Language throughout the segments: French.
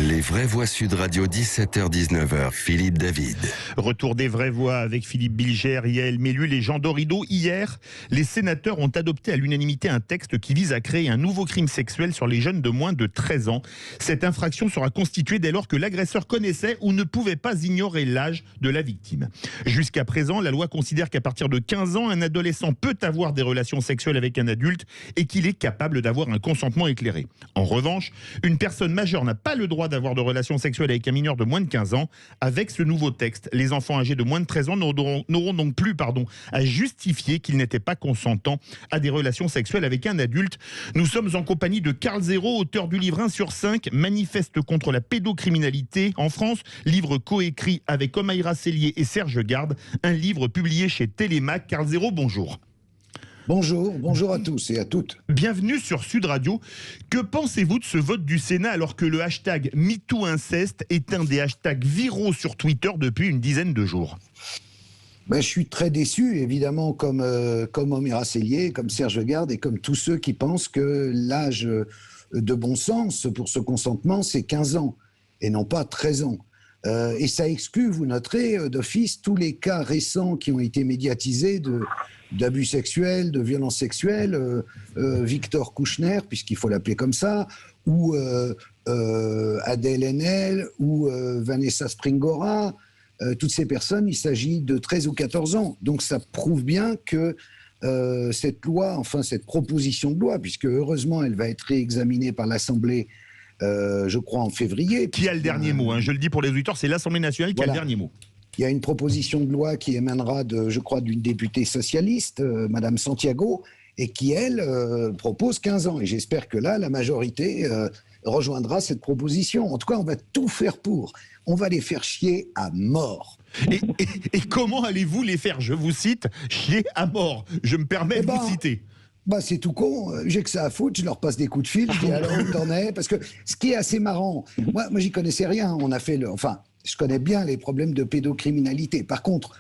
Les vraies voix Sud Radio, 17h-19h, Philippe David. Retour des vraies voix avec Philippe Bilger, Yael Mellul et Jean Dorido. Hier, les sénateurs ont adopté à l'unanimité un texte qui vise à créer un nouveau crime sexuel sur les jeunes de moins de 13 ans. Cette infraction sera constituée dès lors que l'agresseur connaissait ou ne pouvait pas ignorer l'âge de la victime. Jusqu'à présent, la loi considère qu'à partir de 15 ans, un adolescent peut avoir des relations sexuelles avec un adulte et qu'il est capable d'avoir un consentement éclairé. En revanche, une personne majeure n'a pas le droit d'avoir de relations sexuelles avec un mineur de moins de 15 ans. Avec ce nouveau texte, les enfants âgés de moins de 13 ans n'auront donc plus à justifier qu'ils n'étaient pas consentants à des relations sexuelles avec un adulte. Nous sommes en compagnie de Karl Zéro, auteur du livre 1 sur 5, Manifeste contre la pédocriminalité en France, livre coécrit avec Omaïra Cellier et Serge Garde, un livre publié chez Télémac. Karl Zéro, bonjour. Bonjour à tous et à toutes. Bienvenue sur Sud Radio. Que pensez-vous de ce vote du Sénat alors que le hashtag MeTooInceste est un des hashtags viraux sur Twitter depuis une dizaine de jours? Je suis très déçu, évidemment, comme Omaïra Cellier, comme Serge Garde et comme tous ceux qui pensent que l'âge de bon sens pour ce consentement, c'est 15 ans et non pas 13 ans. Et ça exclut, vous noterez, d'office tous les cas récents qui ont été médiatisés d'abus sexuels, de violences sexuelles, Victor Kouchner, puisqu'il faut l'appeler comme ça, ou Adèle Haenel, ou Vanessa Springora. Toutes ces personnes, il s'agit de 13 ou 14 ans. Donc ça prouve bien que cette loi, enfin cette proposition de loi, puisque heureusement elle va être réexaminée par l'Assemblée, je crois en février. Qui a le dernier mot, hein. Je le dis pour les auditeurs, c'est l'Assemblée nationale qui a le dernier mot. Il y a une proposition de loi qui émanera, je crois, d'une députée socialiste, Madame Santiago, et qui, elle, propose 15 ans. Et j'espère que là, la majorité rejoindra cette proposition. En tout cas, on va tout faire pour. On va les faire chier à mort. Et comment allez-vous les faire, je vous cite, chier à mort? Je me permets de vous citer. C'est tout con, j'ai que ça à foutre, je leur passe des coups de fil, je dis alors où t'en es, parce que ce qui est assez marrant, moi j'y connaissais rien, on a fait je connais bien les problèmes de pédocriminalité. Par contre,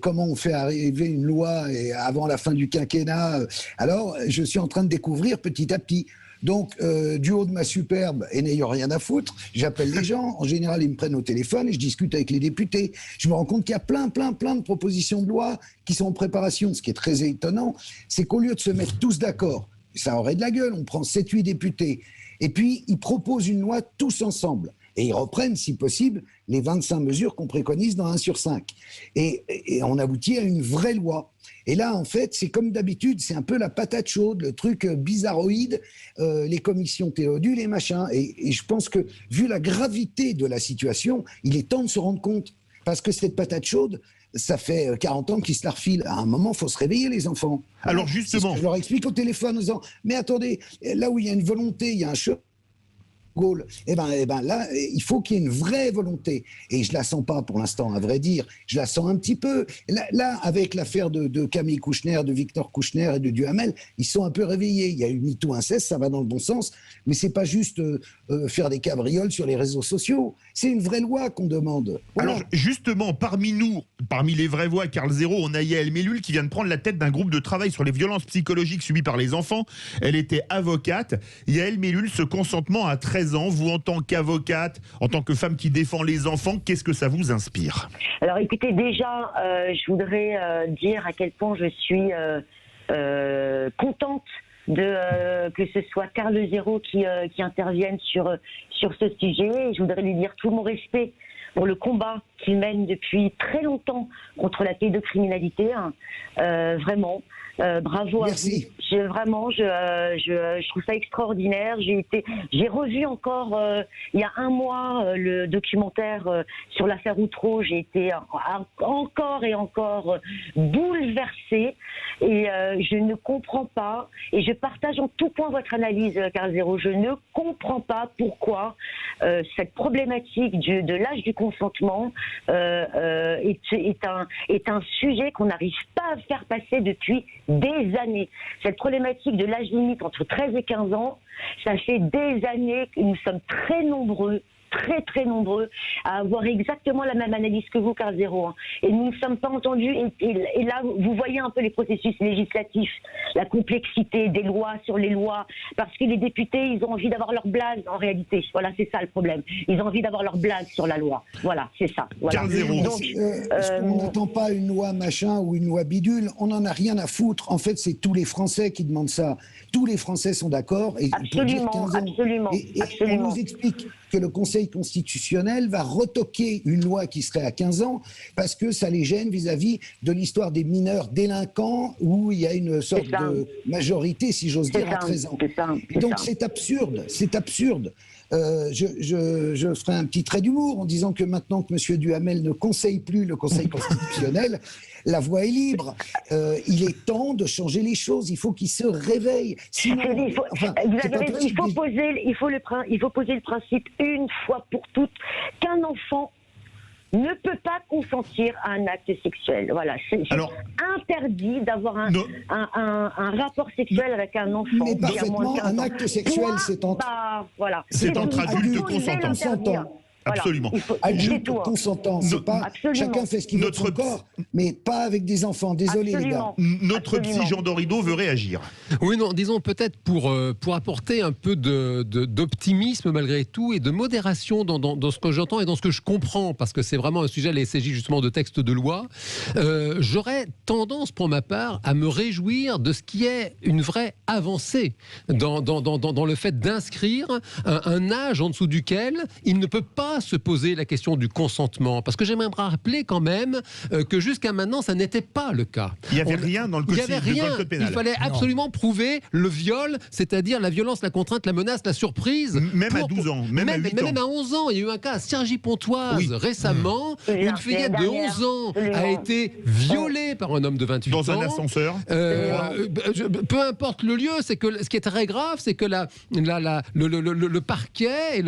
comment on fait arriver une loi avant la fin du quinquennat, alors je suis en train de découvrir petit à petit. Donc, du haut de ma superbe, et n'ayant rien à foutre, j'appelle les gens. En général, ils me prennent au téléphone et je discute avec les députés. Je me rends compte qu'il y a plein de propositions de loi qui sont en préparation. Ce qui est très étonnant, c'est qu'au lieu de se mettre tous d'accord, ça aurait de la gueule, on prend 7-8 députés, et puis ils proposent une loi tous ensemble. Et ils reprennent, si possible, les 25 mesures qu'on préconise dans 1 sur 5. Et on aboutit à une vraie loi. Et là, en fait, c'est comme d'habitude, c'est un peu la patate chaude, le truc bizarroïde, les commissions Théodule et machin. Et je pense que, vu la gravité de la situation, il est temps de se rendre compte. Parce que cette patate chaude, ça fait 40 ans qu'ils se la refilent. À un moment, il faut se réveiller, les enfants. Alors justement... C'est ce que je leur explique au téléphone en disant, mais attendez, là où il y a une volonté, il y a un chemin. Gaulle. Eh ben là, il faut qu'il y ait une vraie volonté. Et je la sens pas pour l'instant, à vrai dire. Je la sens un petit peu. Là avec l'affaire de Camille Kouchner, de Victor Kouchner et de Duhamel, ils sont un peu réveillés. Il y a eu MeTooInceste, ça va dans le bon sens. Mais c'est pas juste faire des cabrioles sur les réseaux sociaux. C'est une vraie loi qu'on demande. Voilà. Alors justement, parmi nous, parmi les vraies voix, Karl Zéro, on a Yael Mellul qui vient de prendre la tête d'un groupe de travail sur les violences psychologiques subies par les enfants. Elle était avocate. Yael Mellul, ce consentement à 13 ans, vous en tant qu'avocate, en tant que femme qui défend les enfants, qu'est-ce que ça vous inspire? Alors écoutez, déjà, je voudrais dire à quel point je suis contente que ce soit Karl Zéro qui intervienne sur ce sujet. Et je voudrais lui dire tout mon respect pour le combat qu'il mène depuis très longtemps contre la pédocriminalité. Vraiment. Bravo. Merci. À vous. Vraiment, je trouve ça extraordinaire. J'ai revu encore il y a un mois le documentaire sur l'affaire Outreau. J'ai été encore et encore bouleversée et je ne comprends pas. Et je partage en tout point votre analyse, Karl Zéro. Je ne comprends pas pourquoi cette problématique de l'âge du consentement est un sujet qu'on n'arrive pas à faire passer depuis des années. Cette problématique de l'âge limite entre 13 et 15 ans, ça fait des années que nous sommes très nombreux très très nombreux à avoir exactement la même analyse que vous, Carl Zéro. Hein. Et nous ne sommes pas entendus. Et là, vous voyez un peu les processus législatifs, la complexité des lois sur les lois, parce que les députés, ils ont envie d'avoir leur blase en réalité. Voilà, c'est ça le problème. Ils ont envie d'avoir leur blase sur la loi. Voilà, c'est ça. Voilà. Carl Zéro. Donc, on n'entend pas une loi machin ou une loi bidule, on n'en a rien à foutre. En fait, c'est tous les Français qui demandent ça. Tous les Français sont d'accord. Et Absolument, pour dire 15 ans, absolument, et absolument. on nous explique que le Conseil constitutionnel va retoquer une loi qui serait à 15 ans parce que ça les gêne vis-à-vis de l'histoire des mineurs délinquants où il y a une sorte de majorité, si j'ose dire, à 13 ans. Et donc c'est absurde, c'est absurde. Je ferai un petit trait d'humour en disant que maintenant que M. Duhamel ne conseille plus le Conseil constitutionnel, la voie est libre. Il est temps de changer les choses. Il faut qu'il se réveille. Sinon, vous avez raison, il faut poser le principe une fois pour toutes qu'un enfant ne peut pas consentir à un acte sexuel. Voilà, c'est interdit d'avoir un rapport sexuel avec un enfant. Mais parfaitement, un acte sexuel, c'est entre adultes consentants. Absolument. Adulte consentant, c'est pas chacun fait ce qu'il veut de son corps, mais pas avec des enfants. Désolé les gars. Notre psy Jean Dorido veut réagir. Oui, non, disons peut-être pour apporter un peu d'optimisme malgré tout et de modération dans ce que j'entends et dans ce que je comprends, parce que c'est vraiment un sujet, il s'agit justement de textes de loi. J'aurais tendance pour ma part à me réjouir de ce qui est une vraie avancée dans le fait d'inscrire un âge en dessous duquel il ne peut pas se poser la question du consentement, parce que j'aimerais rappeler quand même que jusqu'à maintenant ça n'était pas le cas. Il n'y avait rien dans le code pénal. Il fallait absolument prouver le viol, c'est-à-dire la violence, la contrainte, la menace, la surprise. Même à 12 ans, même à 8 ans. Même à 11 ans. Il y a eu un cas à Cergy-Pontoise récemment, où une fillette de 11 ans a été violée par un homme de 28 ans. Dans un ascenseur. Peu importe le lieu, c'est que ce qui est très grave, c'est que le parquet et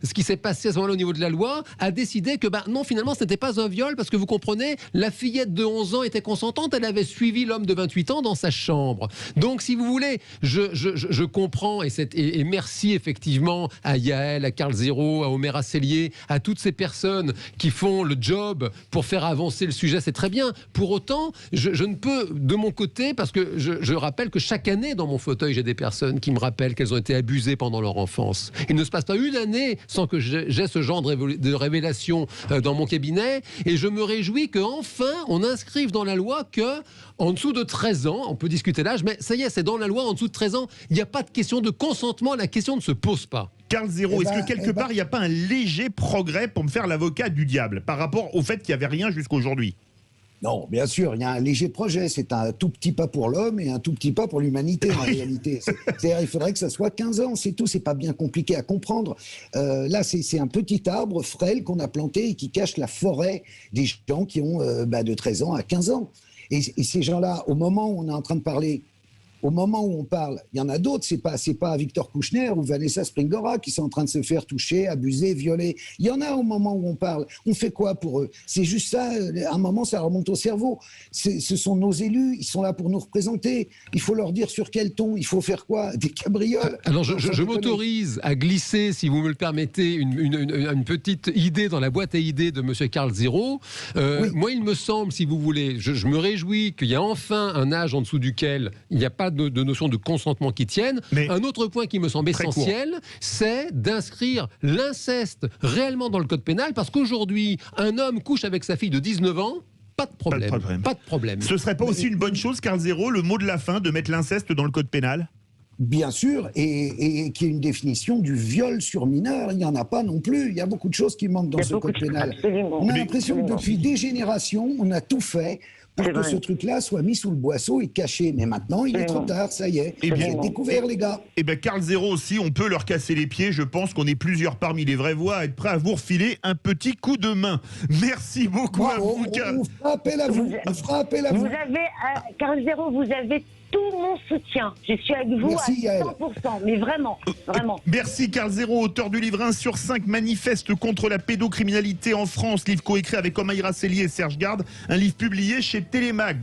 ce qui s'est passé à ce moment-là au niveau de la loi a décidé que non, finalement ce n'était pas un viol, parce que vous comprenez, la fillette de 11 ans était consentante, elle avait suivi l'homme de 28 ans dans sa chambre. Donc si vous voulez, je comprends et merci effectivement à Yael, à Carl Zéro, à Omer Asselier, à toutes ces personnes qui font le job pour faire avancer le sujet, c'est très bien. Pour autant, je ne peux de mon côté, parce que je rappelle que chaque année dans mon fauteuil j'ai des personnes qui me rappellent qu'elles ont été abusées pendant leur enfance. Il ne se passe pas une année sans que j'ai ce genre de révélation dans mon cabinet, et je me réjouis qu'enfin on inscrive dans la loi que en dessous de 13 ans, on peut discuter l'âge, mais ça y est, c'est dans la loi, en dessous de 13 ans, il n'y a pas de question de consentement, la question ne se pose pas. Carl Zéro, est-ce que quelque part il n'y a pas un léger progrès, pour me faire l'avocat du diable, par rapport au fait qu'il n'y avait rien jusqu'aujourd'hui? Non, bien sûr, il y a un léger projet. C'est un tout petit pas pour l'homme et un tout petit pas pour l'humanité, en réalité. C'est-à-dire, il faudrait que ça soit 15 ans, c'est tout. C'est pas bien compliqué à comprendre. Là, c'est un petit arbre frêle qu'on a planté et qui cache la forêt des gens qui ont de 13 ans à 15 ans. Et ces gens-là, au moment où on est en train de parler, au moment où on parle, il y en a d'autres, c'est pas Victor Kouchner ou Vanessa Springora qui sont en train de se faire toucher, abuser, violer. Il y en a au moment où on parle. On fait quoi pour eux? C'est juste ça, à un moment, ça remonte au cerveau. Ce sont nos élus, ils sont là pour nous représenter. Il faut leur dire sur quel ton, il faut faire quoi? Des cabrioles? Alors je m'autorise à glisser, si vous me le permettez, une petite idée dans la boîte à idées de M. Carl Zéro. Oui. Moi, il me semble, si vous voulez, je me réjouis qu'il y a enfin un âge en dessous duquel il n'y a pas de notion de consentement qui tienne. Mais un autre point qui me semble essentiel, c'est d'inscrire l'inceste réellement dans le code pénal, parce qu'aujourd'hui, un homme couche avec sa fille de 19 ans, pas de problème. Pas de problème. Ce serait pas aussi une bonne chose, Carl Zéro, le mot de la fin, de mettre l'inceste dans le code pénal? Bien sûr, et qu'il y ait une définition du viol sur mineur, il n'y en a pas non plus. Il y a beaucoup de choses qui manquent dans ce code pénal. Absolument. On a l'impression que depuis des générations, on a tout fait pour que ce truc-là soit mis sous le boisseau et caché. Mais maintenant, il est trop tard, ça y est. Vous avez découvert, les gars. Et bien, Carl Zéro aussi, on peut leur casser les pieds. Je pense qu'on est plusieurs parmi les vraies voix à être prêts à vous refiler un petit coup de main. Merci beaucoup à vous, Carl. On fera appel à vous. On fera appel à vous. Vous avez, Carl Zéro, vous avez tout mon soutien. Je suis avec vous. Merci, à 100%, mais vraiment, vraiment. Merci Carl Zéro, auteur du livre 1 sur 5 manifeste contre la pédocriminalité en France, livre coécrit avec Omaïra Sellier et Serge Garde, un livre publié chez Télémac.